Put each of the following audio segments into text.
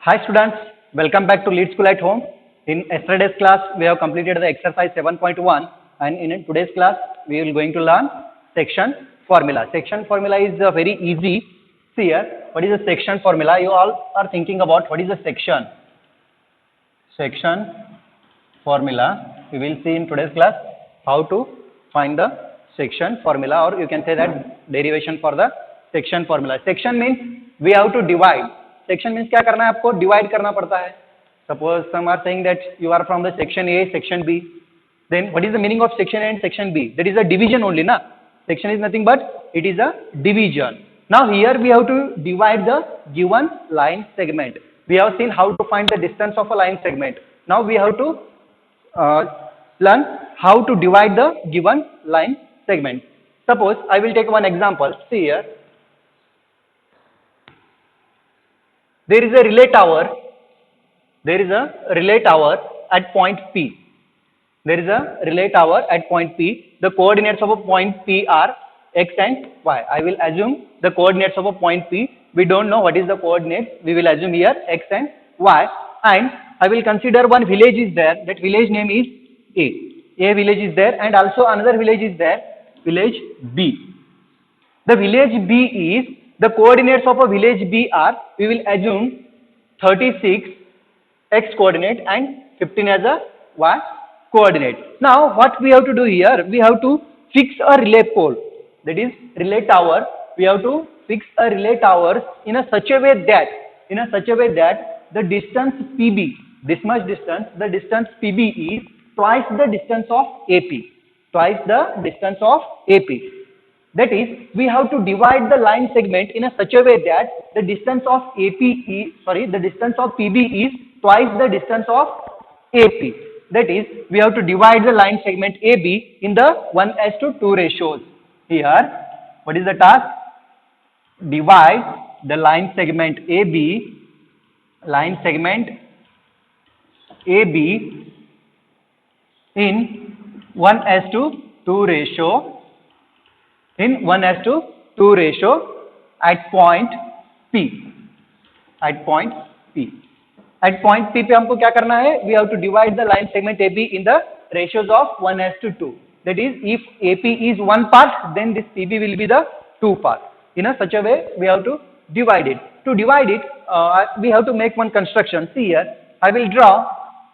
Hi students, welcome back to Lead School at Home. In yesterday's class, we have completed the exercise 7.1 and in today's class, we will going to learn section formula. Section formula is very easy. See here, what is the section formula? You all are thinking about what is the section. Section formula, we will see in today's class how to find the section formula, or you can say that derivation for the section formula. Section means we have to divide. Section means क्या करना है आपको divide करना पड़ता है. Suppose some are saying that you are from the section A, section B. Then what is the meaning of section A and section B? That is a division only, na? Section is nothing but it is a division. Now here we have to divide the given line segment. We have seen how to find the distance of a line segment. Now we have to learn how to divide the given line segment. Suppose I will take one example. See here. There is a relay tower. There is a relay tower at point P. There is a relay tower at point P. The coordinates of a point P are x and y. I will assume the coordinates of a point P. We don't know what is the coordinates. We will assume here x and y. And I will consider one village is there. That village name is A. A village is there, and also another village is there, village B. The village B is, the coordinates of a village B are, we will assume 36 x coordinate and 15 as a y coordinate. Now what we have to do here, we have to fix a relay pole, that is relay tower. We have to fix a relay tower in a such a way that the distance PB, this much distance, the distance PB is twice the distance of AP, twice the distance of AP. That is, we have to divide the line segment in a such a way that the distance of the distance of PB is twice the distance of AP. That is, we have to divide the line segment AB in the 1:2 ratios. Here, what is the task? Divide the line segment AB in 1:2 ratio. In 1:2 ratio at point P. At point P. At point P पे हमको क्या करना है? We have to divide the line segment AB in the ratios of 1:2. That is, if AP is one part, then this PB will be the two part. In a such a way, we have to divide it. To divide it, we have to make one construction. See here, I will draw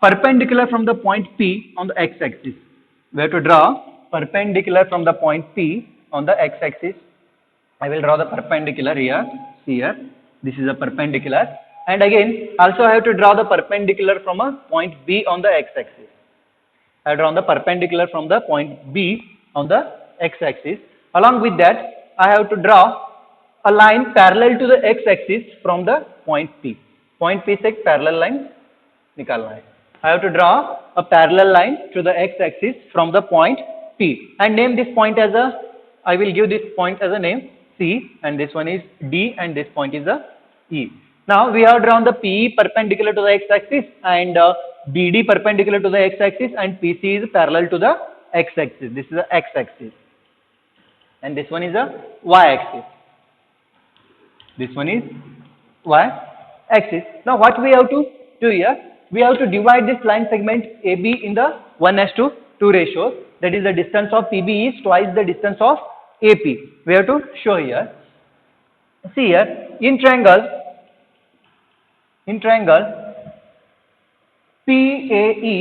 perpendicular from the point P on the x-axis. We have to draw perpendicular from the point P on the x-axis. I will draw the perpendicular here. See here, this is a perpendicular, and again also I have to draw the perpendicular from a point B on the x-axis. I have drawn the perpendicular from the point B on the x-axis. Along with that, I have to draw a line parallel to the x-axis from the point P. Point P से एक parallel line निकालना है. I have to draw a parallel line to the x-axis from the point P and name this point as a, I will give this point as a name C, and this one is D, and this point is a E. Now we have drawn the PE perpendicular to the x-axis and BD perpendicular to the x-axis, and PC is parallel to the x-axis. This is the x-axis, and this one is a y-axis. This one is y-axis. Now what we have to do here? We have to divide this line segment AB in the 1:2 ratios. That is, the distance of PB is twice the distance of AP. We have to show here. See here, in triangle PAE,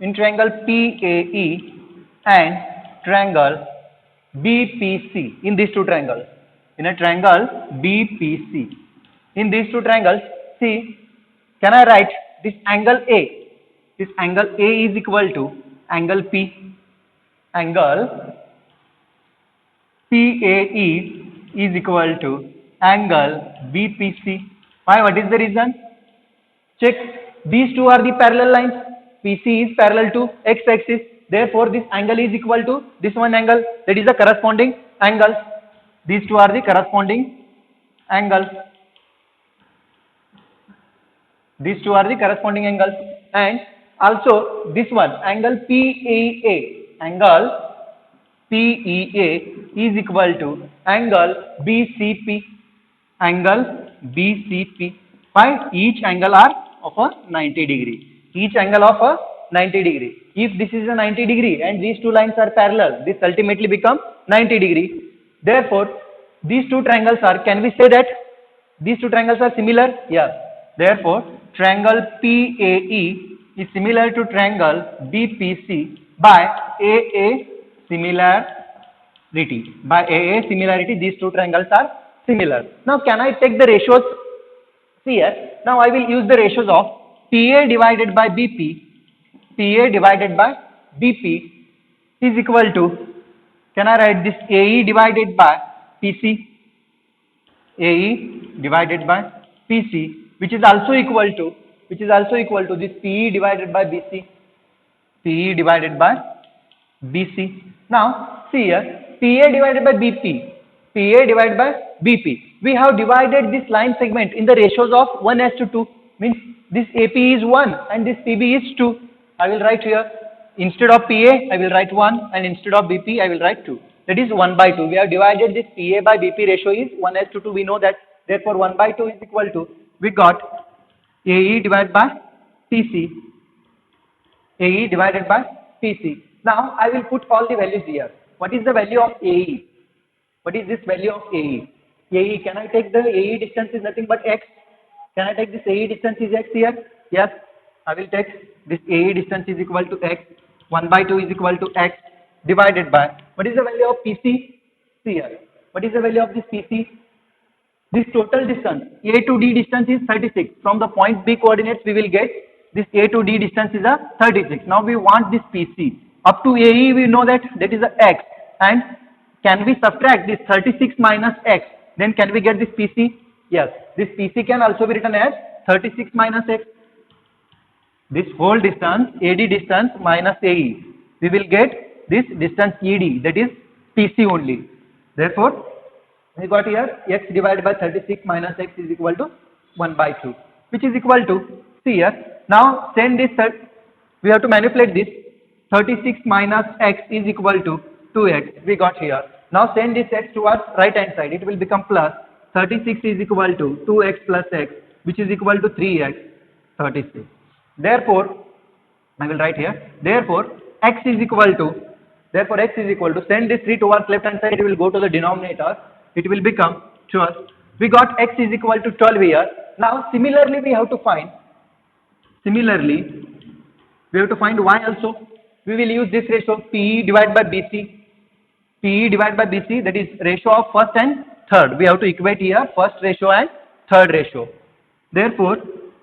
in triangle PAE and triangle BPC, in these two triangles, in a triangle BPC, in these two triangles, see, can I write this angle A? This angle A is equal to angle P. Angle PAE is equal to angle BPC. Why? What is the reason? Check. These two are the parallel lines. PC is parallel to x-axis. Therefore, this angle is equal to this one angle. That is the corresponding angles. These two are the corresponding angles. These two are the corresponding angles. And also this one, angle PEA. Angle PEA is equal to angle BCP. Angle BCP. By each angle are of a 90 degree. Each angle of a 90 degree. If this is a 90 degree and these two lines are parallel, this ultimately become 90 degree. Therefore, these two triangles are, can we say that these two triangles are similar? Yes. Therefore, triangle PAE is similar to triangle BPC by AA similarity. By AA similarity, these two triangles are similar. Now, can I take the ratios? See here, now I will use the ratios of PA divided by BP. PA divided by BP is equal to, can I write this AE divided by PC? AE divided by PC, which is also equal to this PE divided by BC. PE divided by BC. Now, see here, PA divided by BP. PA divided by BP. We have divided this line segment in the ratios of 1:2. Means this AP is 1 and this PB is 2. I will write here, instead of PA, I will write 1 and instead of BP, I will write 2. That is 1/2. We have divided this PA by BP ratio is 1:2. We know that. Therefore, 1/2 is equal to, we got AE divided by PC. AE divided by PC. Now, I will put all the values here. What is the value of AE? What is this value of AE? AE, can I take the AE distance is nothing but x? Can I take this AE distance is x here? Yes, I will take this AE distance is equal to x. 1/2 is equal to x divided by, what is the value of PC? See here. What is the value of this PC? This total distance, A to D distance is 36. From the point B coordinates, we will get this A to D distance is a 36. Now we want this PC. Up to AE, we know that is a x. And can we subtract this 36 minus x? Then can we get this PC? Yes. This PC can also be written as 36 minus x. This whole distance, AD distance minus AE. We will get this distance ED, that is PC only. Therefore, we got here x divided by 36 minus x is equal to 1/2, which is equal to, see here, now send this, we have to manipulate this, 36 minus x is equal to 2x, we got here. Now send this x towards right hand side, it will become plus 36 is equal to 2x plus x, which is equal to 3x, 36. Therefore, I will write here, therefore x is equal to, send this 3 towards left hand side, it will go to the denominator, it will become 12. We got x is equal to 12 here. Now similarly we have to find, y also. We will use this ratio PE divided by BC. PE divided by BC, that is ratio of first and third. We have to equate here first ratio and third ratio. Therefore,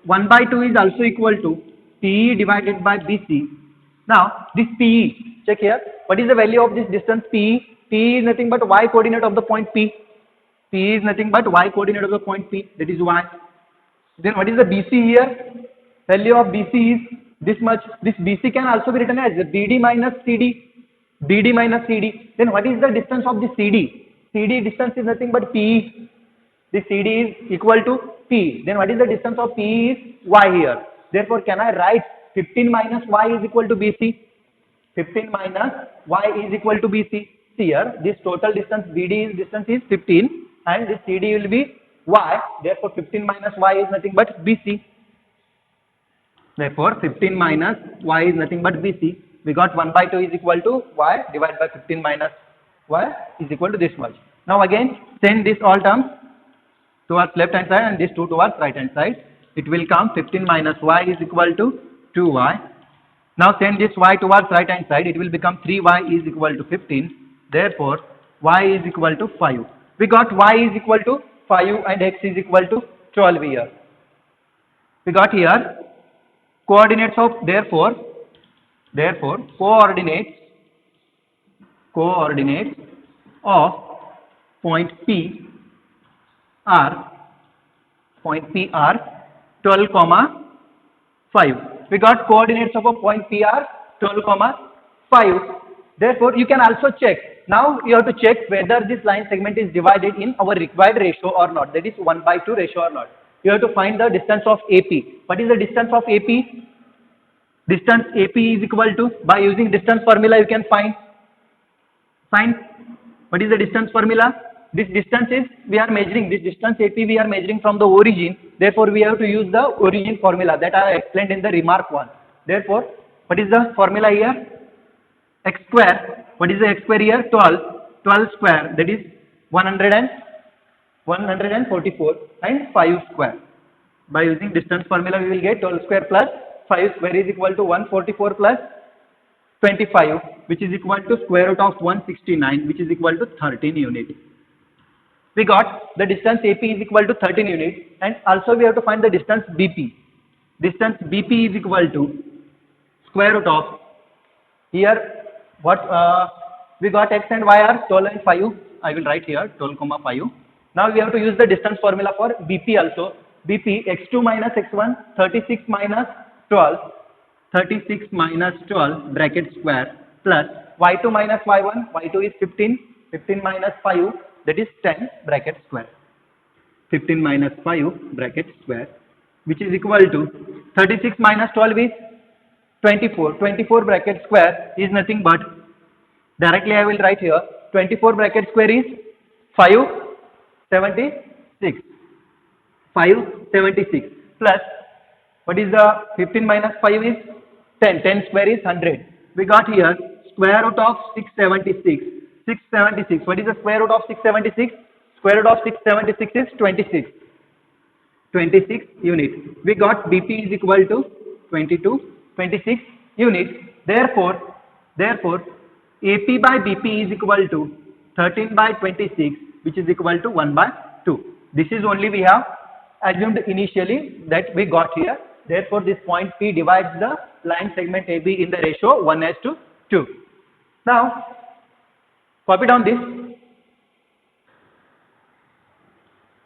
1/2 is also equal to PE divided by BC. Now this PE, check here, what is the value of this distance PE? P is nothing but y coordinate of the point P. P is nothing but y coordinate of the point P, that is y. Then what is the BC here? Value of BC is this much. This BC can also be written as BD minus CD. BD minus CD. Then what is the distance of the CD? CD distance is nothing but PE. This CD is equal to P. Then what is the distance of PE is y here. Therefore, can I write 15 minus y is equal to BC? 15 minus y is equal to BC. Here, this total distance BD distance is 15 and this CD will be y. Therefore, 15 minus y is nothing but BC. Therefore, 15 minus y is nothing but BC. We got 1/2 is equal to y divided by 15 minus y is equal to this much. Now again, send this all terms towards left hand side and this 2 towards right hand side. It will come 15 minus y is equal to 2y. Now send this y towards right hand side. It will become 3y is equal to 15. Therefore, y is equal to 5. We got y is equal to 5 and x is equal to 12 here. We got here coordinates of, therefore coordinates of point P are 12, 5. We got coordinates of a point P are 12, 5. Therefore, you can also check. Now you have to check whether this line segment is divided in our required ratio or not. That is 1/2 ratio or not. You have to find the distance of AP. What is the distance of AP? Distance AP is equal to, by using distance formula you can find. What is the distance formula? This distance is, we are measuring, this distance AP we are measuring from the origin Therefore, we have to use the origin formula that I explained in the remark 1. Therefore, what is the formula here? X square. What is the x square here? 12. 12 square, that is 144, and 5 square. By using distance formula, we will get 12 square plus 5 square is equal to 144 plus 25, which is equal to square root of 169, which is equal to 13 units. We got the distance AP is equal to 13 units, and also we have to find the distance BP. Distance BP is equal to square root of, here what we got x and y are 12 and 5. I will write here 12 comma 5. Now we have to use the distance formula for BP also. BP x2 minus x1, 36 minus 12, 36 minus 12 bracket square plus y2 minus y1, y2 is 15, 15 minus 5, that is 10 bracket square. 15 minus 5 bracket square, which is equal to 36 minus 12 is 24. 24 bracket square is nothing but, directly I will write here, 24 bracket square is 576. 576 plus, what is the 15 minus 5 is 10. 10 square is 100. We got here square root of 676. 676. What is the square root of 676? Square root of 676 is 26. 26 units. We got BP is equal to 26 units. Therefore, AP by BP is equal to 13 by 26, which is equal to 1 by 2. This is only we have assumed initially that we got here. Therefore, this point P divides the line segment AB in the ratio 1:2. Now, copy down this.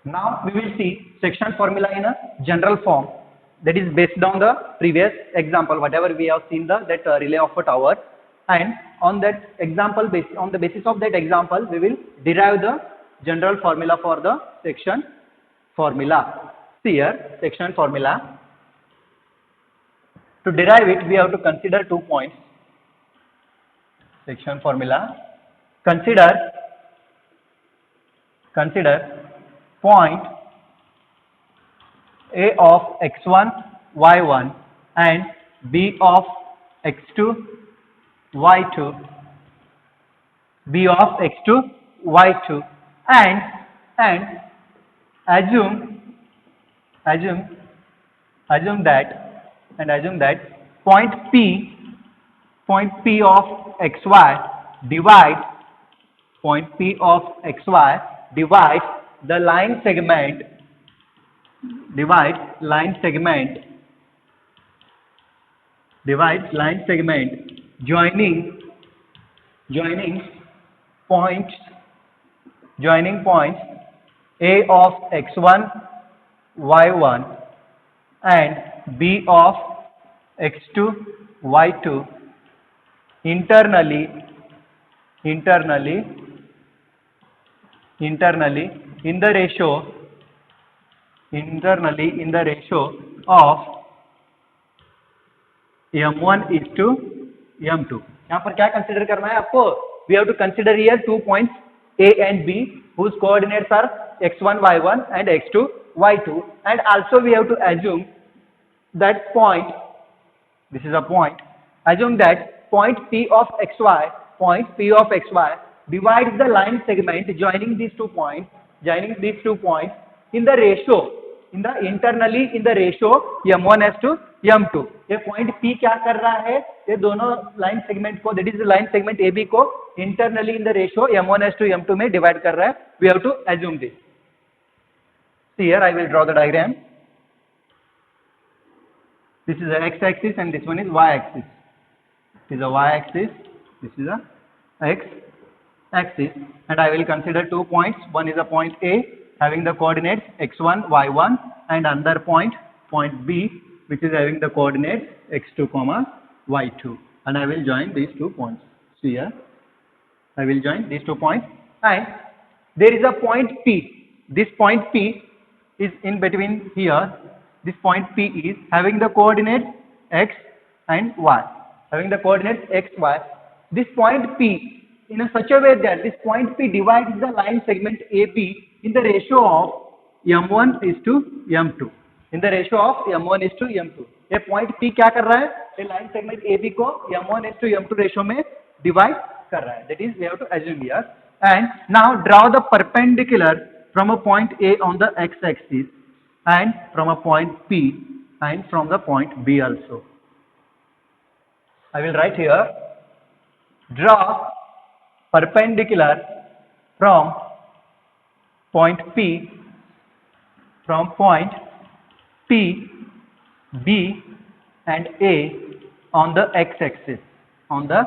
Now, we will see section formula in a general form, that is based on the previous example, whatever we have seen that relay of a tower, and on that example, on the basis of that example, we will derive the general formula for the section formula. See here, section formula. To derive it, we have to consider 2 points. Section formula. Consider point A of x1, y1 and B of x2, y2, B of x2, y2, and assume that point P of xy divides the line segment joining points A of x1, y1 and B of x2, y2 internally in the ratio of m1:m2. यहाँ पर क्या consider करना है आपको? We have to consider here 2 points A and B whose coordinates are x1, y1 and x2, y2, and also we have to assume that point, this is a point, assume that point P of xy divides the line segment joining these 2 points in the ratio, internally in the ratio m1:m2. ये point P क्या कर रहा है? ये दोनों line segment को, that is line segment AB को internally in the ratio m1:m2 में डिवाइड कर रहा है. We have to assume this. See here, I will draw the diagram. This is the x-axis and this one is y-axis. This is a y-axis, this is a x-axis, and I will consider 2 points. One is a point A having the coordinates x1, y1, and another point B, which is having the coordinates x2, y2, and I will join these 2 points. See here, I will join these 2 points, and there is a point P. This point P is in between here. This point P is having the coordinates x and y, This point P in such a way that this point P divides the line segment AB in the ratio of m1:m2. in the ratio of m1 is to m2. ये point P क्या कर रहा है, ये line segment AB को m1 is to m2 ratio में divide कर रहा है. That is we have to assume here. And now draw the perpendicular from a point A on the x-axis and from a point P and from the point B also. I will write here, draw perpendicular from point P, from point P, B and A on the x-axis, on the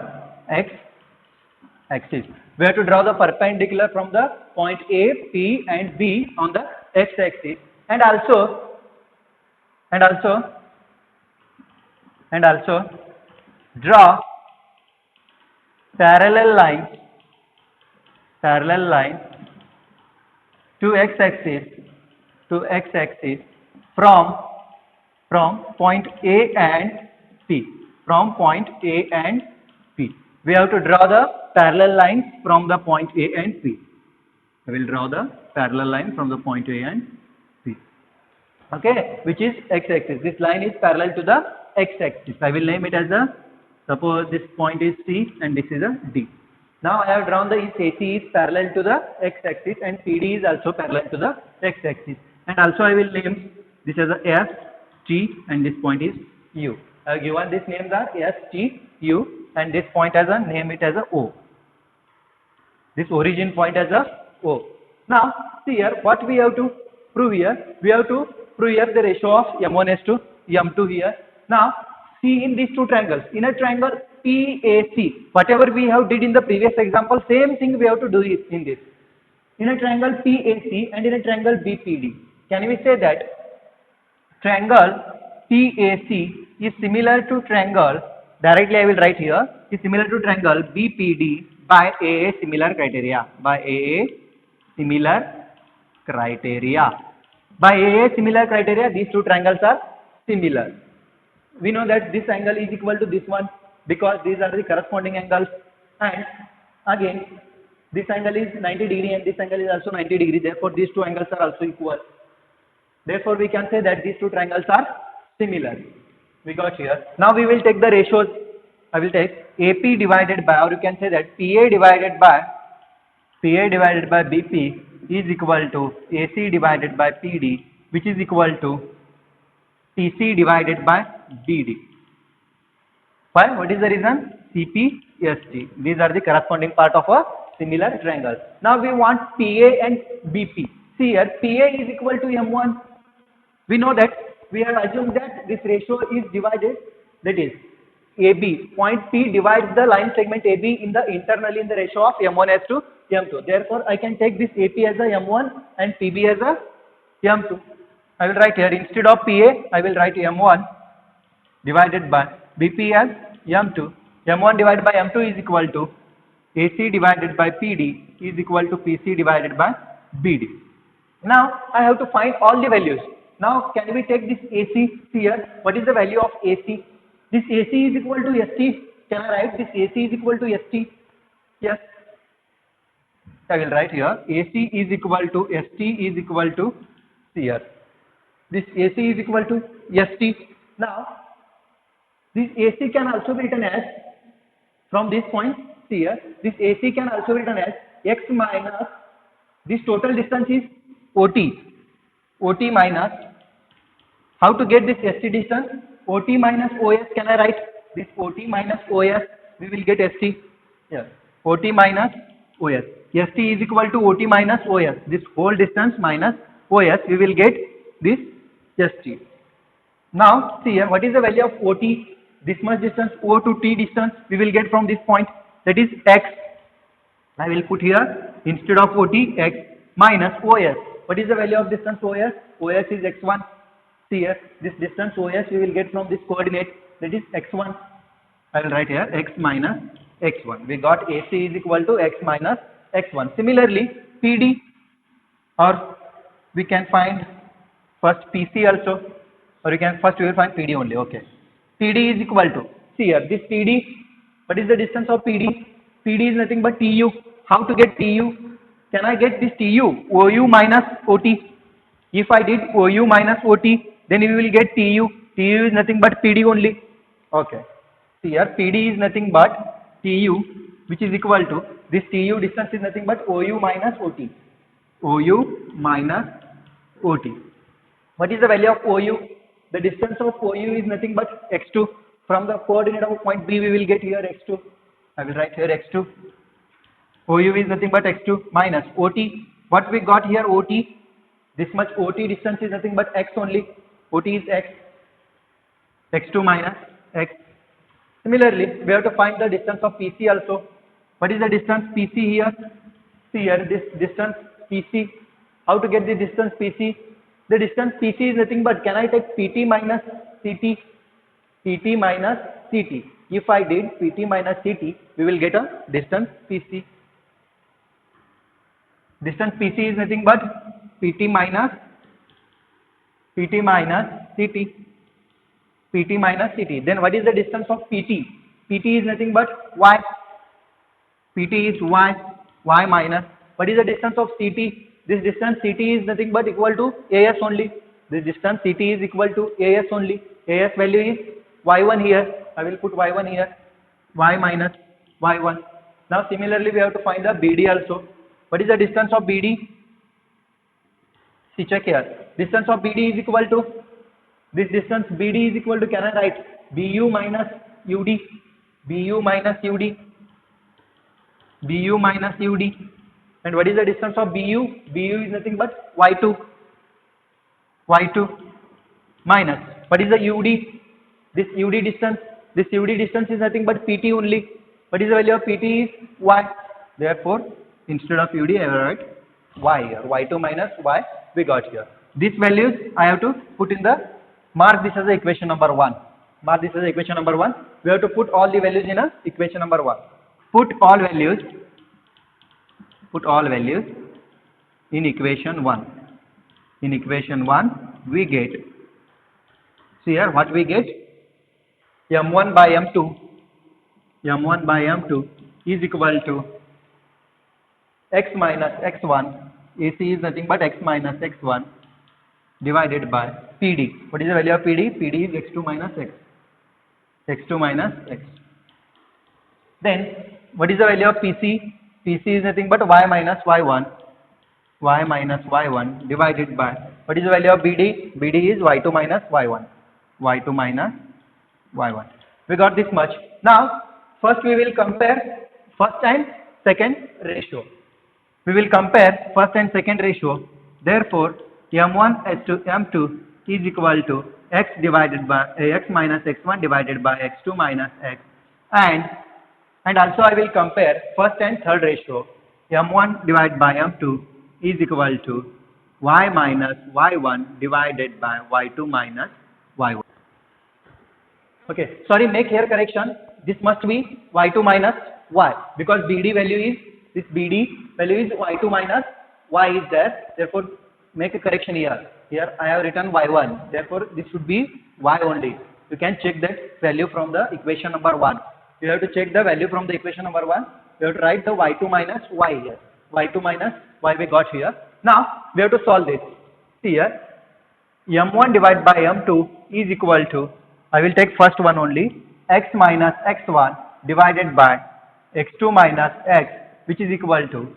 x-axis. We have to draw the perpendicular from the point A, P and B on the x-axis, and also draw parallel line to x-axis from point A and P, from point A and P. We have to draw the parallel lines from the point A and P. I will draw the parallel line from the point A and P. Okay, which is x-axis. This line is parallel to the x-axis. I will name it as a, suppose this point is C and this is a D. Now I have drawn the AC is parallel to the x-axis and PD is also parallel to the x-axis. And also I will name this as a S, T and this point is U. I have given this names are S, T, U and this point as a, name it as a O. This origin point as a O. Now see here what we have to prove here. We have to prove here the ratio of M1 is to M2 here. Now see in these two triangles, in a triangle PAC, whatever we have did in the previous example, same thing we have to do it in this. In a triangle PAC and in a triangle BPD, can we say that triangle PAC is similar to triangle, directly I will write here, is similar to triangle BPD by AA similar criteria, by AA similar criteria. By AA similar criteria, these two triangles are similar. We know that this angle is equal to this one because these are the corresponding angles, and again this angle is 90 degree and this angle is also 90 degree, therefore these two angles are also equal. Therefore we can say that these two triangles are similar. We got here. Now we will take the ratios. I will take AP divided by, or you can say that PA divided by BP is equal to AC divided by PD, which is equal to TC divided by BD. Why? What is the reason? CP, ST. These are the corresponding part of a similar triangle. Now we want PA and BP. See here, PA is equal to M1. We know that we have assumed that this ratio is divided, that is AB, point P divides the line segment AB in the internally in the ratio of M1 as to M2. Therefore, I can take this AP as a M1 and PB as a M2. I will write here, instead of PA, I will write M1 divided by BP as M2. M1 divided by M2 is equal to AC divided by PD is equal to PC divided by BD. Now, I have to find all the values. Now, can we take this AC here? What is the value of AC? This AC is equal to ST. Can I write this AC is equal to ST? Yes. I will write here AC is equal to ST is equal to here. This AC is equal to ST. Now, this AC can also be written as, from this point here, this AC can also be written as X minus, this total distance is OT. OT minus, how to get this ST distance? OT minus OS, can I write this OT minus OS, we will get ST. Yes. OT minus OS. ST is equal to OT minus OS. This whole distance minus OS, we will get this ST. Now, see here, what is the value of OT? This much distance, O to T distance, we will get from this point, that is X. I will put here, instead of OT, X minus OS. What is the value of distance OS? OS is X1. See here, this distance OS we will get from this coordinate, that is X1. I will write here X minus X1. We got AC is equal to X minus X1. Similarly, PD, or we can find first PC also, or we can first we will find PD only. Okay. PD is equal to, see here, this PD, what is the distance of PD? PD is nothing but TU. How to get TU? Can I get this TU? OU minus OT. If I did OU minus OT, then we will get TU. TU is nothing but PD only. Okay. See here, PD is nothing but TU, which is equal to, this TU distance is nothing but OU minus OT. OU minus OT. What is the value of OU? The distance of OU is nothing but x2. From the coordinate of point B, we will get here x2. I will write here x2. OU is nothing but x2 minus OT. What we got here, OT? This much OT distance is nothing but x only. OT is x. x2 minus x. Similarly, we have to find the distance of PC also. What is the distance PC here? See here, this distance PC. How to get the distance PC? The distance PC is nothing but, can I take PT minus CT? PT minus CT. If I did PT minus CT, we will get a distance PC. Distance PC is nothing but PT minus CT. PT minus CT. Then what is the distance of PT? PT is nothing but Y. PT is Y. Y minus. What is the distance of CT? This distance CT is nothing but equal to AS only. This distance CT is equal to AS only. AS value is Y1 here. I will put Y1 here. Y minus Y1. Now similarly we have to find the BD also. What is the distance of BD? See, check here. Distance of BD is equal to, this distance BD is equal to, can I write BU minus UD? BU minus UD. BU minus UD. And what is the distance of BU? BU is nothing but Y2. Y2 minus. What is the UD? This UD distance. This UD distance is nothing but PT only. What is the value of PT is Y. Therefore, instead of UD, I will write Y here. Y2 minus Y we got here. These values I have to put in the, mark this as the equation number 1. Mark this as the equation number 1. We have to put all the values in a equation number 1. Put all values in equation 1. In equation 1 we get, see here what we get, M1 by M2 is equal to x minus x1. AC is nothing but x minus x1 divided by PD. What is the value of PD? PD is x2 minus x. x2 minus x. Then what is the value of PC? PC is nothing but y minus y1. Y minus y1 divided by, what is the value of BD? BD is y2 minus y1. Y2 minus y1. We got this much. Now first we will compare first and second ratio. We will compare first and second ratio. Therefore, M1 as to M2 is equal to x divided by x minus x1 divided by x2 minus x. And also I will compare first and third ratio. M1 divided by M2 is equal to y minus y1 divided by y2 minus y1. Okay, sorry, make here correction. This must be y2 minus y, because BD value is, this BD value is y2 minus y is there. Therefore, make a correction here. Here I have written y1. Therefore, this should be y only. You can check that value from the equation number 1. You have to check the value from the equation number 1. You have to write the y2 minus y here. Y2 minus y we got here. Now, we have to solve this. See here, M1 divided by M2 is equal to, I will take first one only, x minus x1 divided by x2 minus x, which is equal to,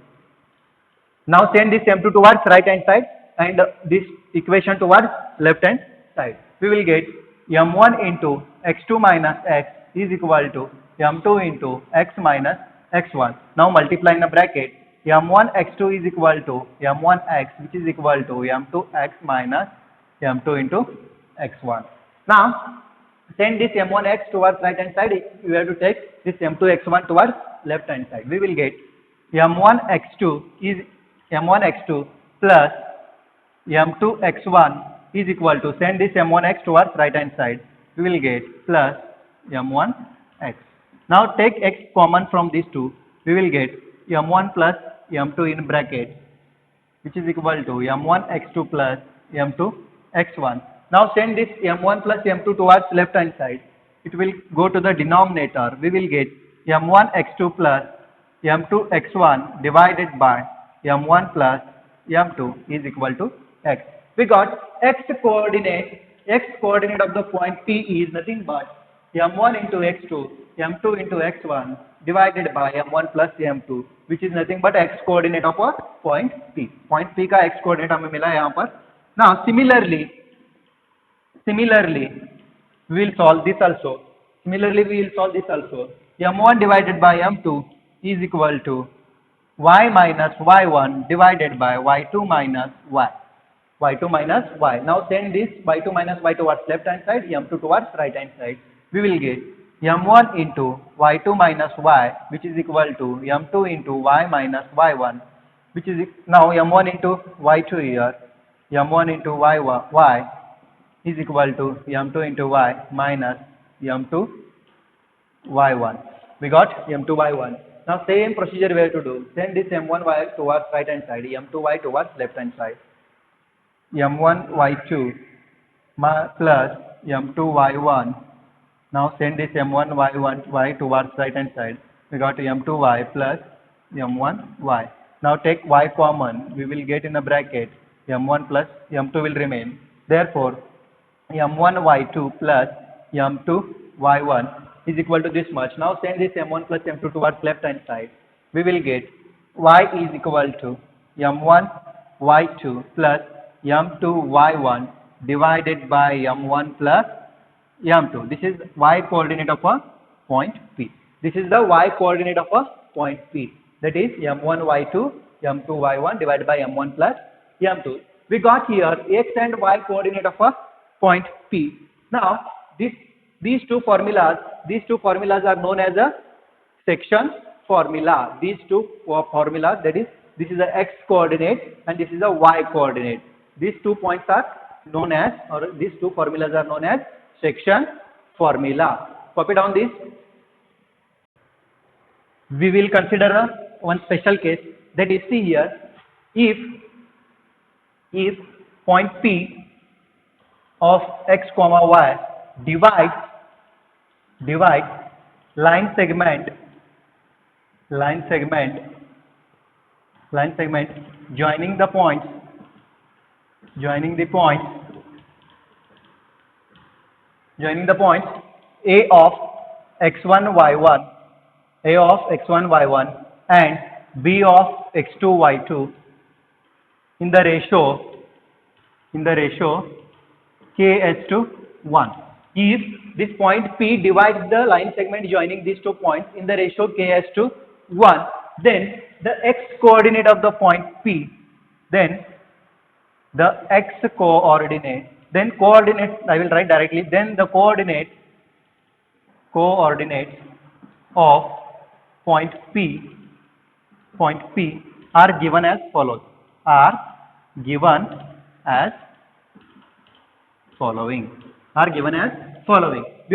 now send this M2 towards right hand side and this equation towards left hand side. We will get M1 into x2 minus x is equal to M2 into x minus x1. Now multiply in a bracket, M1 x2 is equal to M1 x, which is equal to M2 x minus M2 into x1. Now send this M1 x towards right hand side. We have to take this M2 x1 towards left hand side. We will get M1 x2 is M1 x2 plus M2 x1 is equal to, send this M1 x towards right hand side. We will get plus M1 x. Now take x common from these two. We will get M1 plus M2 in bracket, which is equal to M1 x2 plus M2 x1. Now send this M1 plus M2 towards left hand side. It will go to the denominator. We will get M1 x2 plus M2 x1 divided by M1 plus M2 is equal to x. We got x coordinate x coordinate of the point P is nothing but m1 into x2, m2 into x1 divided by m1 plus m2, which is nothing but x coordinate of a point P. Point P का x coordinate हमें मिला है यहाँ पर. Now similarly, we will solve this also. M1 divided by m2 is equal to y minus y1 divided by y2 minus y. y2 minus y. Now send this y2 minus y towards left hand side, m2 towards right hand side. We will get m1 into y2 minus y, which is equal to m2 into y minus y1, which is now m1 into y2 here. m1 into y is equal to m2 into y minus m2 y1. We got m2 y1. Now same procedure we have to do. Send this m1 y towards right hand side, m2 y towards left hand side. m1 y2 plus m2 y1. Now send this m1 y towards right hand side. We got m2 y plus m1 y. Now take y common. We will get in a bracket m1 plus m2 will remain. Therefore m1 y2 plus m2 y1 is equal to this much. Now send this m1 plus m2 towards left hand side. We will get y is equal to m1 y2 plus m2 y1 divided by m1 plus m2. This is y coordinate of a point P. This is the y coordinate of a point P. That is m1 y2 m2 y1 divided by m1 plus m2. We got here x and y coordinate of a point P. Now these two formulas are known as a section formula. These two formulas, that is, this is the x coordinate and this is the y coordinate. These 2 points are known as, or these two formulas are known as section formula. Copy down this. We will consider one special case, that is, see here, if point P of x comma y divide line segment joining the points A of x1 y1 and B of x2 y2 in the ratio K:1. If this point P divides the line segment joining these 2 points in the ratio K:1, then the x coordinate of the point P, then the x coordinate, then coordinates, I will write directly, then the coordinates of point P are given as follows. We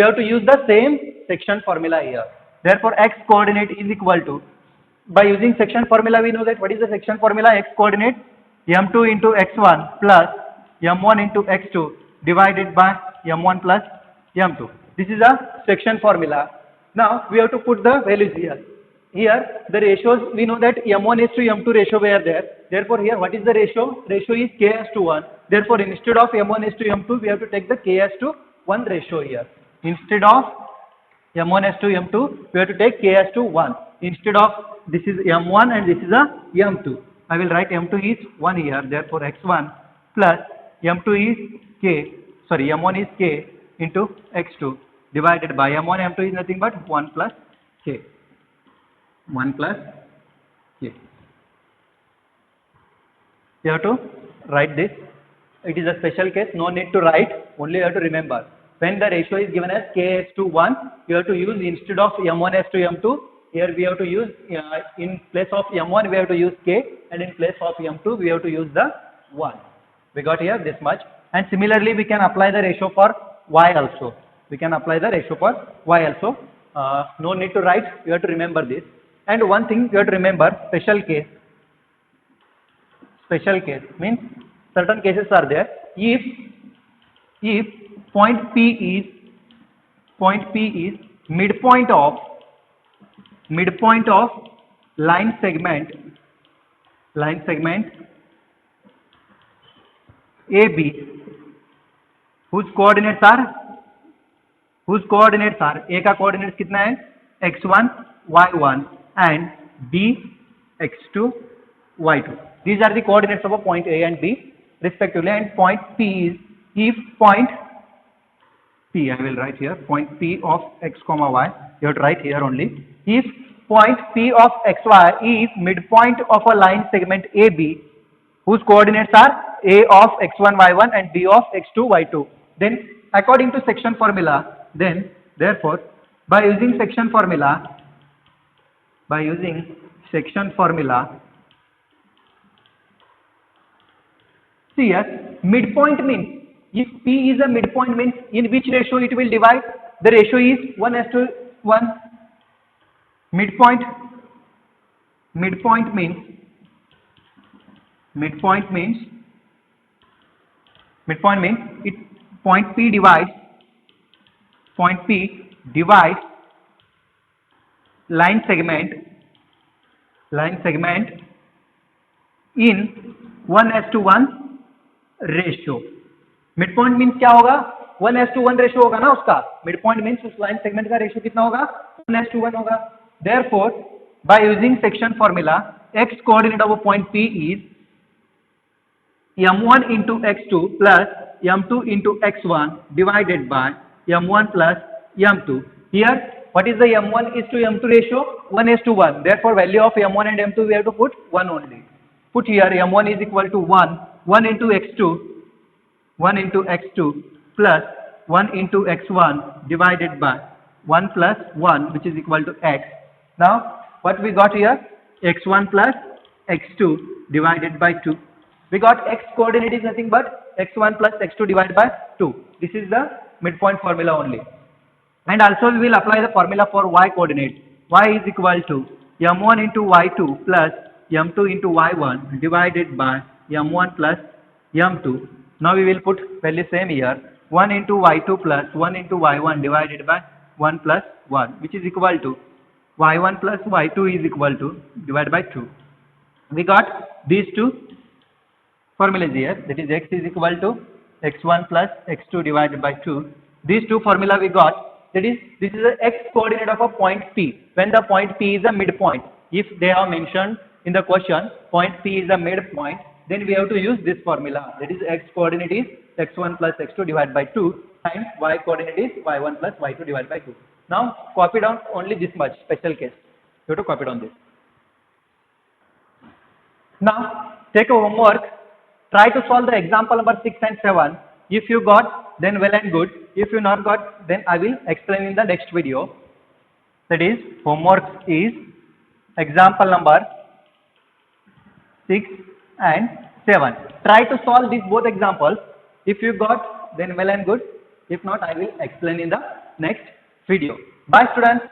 have to use the same section formula here. Therefore, x coordinate is equal to, by using section formula we know that what is the section formula? X coordinate m2 into x1 plus m1 into x2 divided by m1 plus m2. This is a section formula. Now we have to put the values here. Here the ratios, we know that m1 is to m2 ratio were there. Therefore here what is the ratio? Ratio is K:1. Therefore instead of m1 is to m2 we have to take the K:1 ratio here. Instead of m1 is to m2 we have to take K:1. Instead of this is m1 and this is a m2. I will write m2 is 1 here. Therefore x1 plus m2 is m1 is k into x2 divided by m1 m2 is nothing but 1 plus k. You have to write this. It is a special case, no need to write, only you have to remember. When the ratio is given as K:1, you have to use, instead of m1 is to m2, here we have to use, in place of m1 we have to use k, and in place of m2 we have to use the 1. We got here this much. And similarly we can apply the ratio for y also. No need to write, you have to remember this. And one thing you have to remember, special case means certain cases are there. If point P is midpoint of line segment AB whose coordinates are A का coordinates कितना है x1 y1 and B x2 y2. These are the coordinates of a point A and B respectively, and point P is, if point P, I will write here, point P of x comma y, you have to write here only. If point P of xy is midpoint of a line segment AB, whose coordinates are A of x1 y1 and B of x2 y2, then according to section formula, then therefore by using section formula, see here, midpoint means, if P is a midpoint means in which ratio it will divide? The ratio is 1:1. Midpoint means it point P divides line segment in 1:1 ratio. Mid point means क्या होगा 1:1 ratio होगा ना उसका. Mid point means उस line segment का ratio कितना होगा 1:1 होगा. Therefore by using section formula x coordinate of a point P is m1 into x2 plus m2 into x1 divided by m1 plus m2. Here what is the m1 is to m2 ratio 1:1. Therefore value of m1 and m2 we have to put 1 only. Put here m1 is equal to 1 into x2 plus 1 into x1 divided by 1 plus 1, which is equal to x. Now what we got here, x1 plus x2 divided by 2. We got x coordinate is nothing but x1 plus x2 divided by 2. This is the midpoint formula only. And also we will apply the formula for y coordinate. Y is equal to m1 into y2 plus m2 into y1 divided by m1 plus m2. Now we will put value same here, 1 into y2 plus 1 into y1 divided by 1 plus 1, which is equal to y1 plus y2 is equal to divided by 2. We got these two formulas here, that is x is equal to x1 plus x2 divided by 2. These two formula we got, that is this is the x coordinate of a point P when the point P is a midpoint. If they have mentioned in the question point P is a midpoint, then we have to use this formula, that is x coordinate is x1 plus x2 divided by 2 times y coordinate is y1 plus y2 divided by 2. Now copy down only this much, special case, you have to copy down this. Now take a homework, try to solve the example number 6 and 7. If you got, then well and good. If you not got, then I will explain in the next video. That is homework is example number 6 and 7. Try to solve these both examples. If you got, then well and good. If not, I will explain in the next video. Bye students.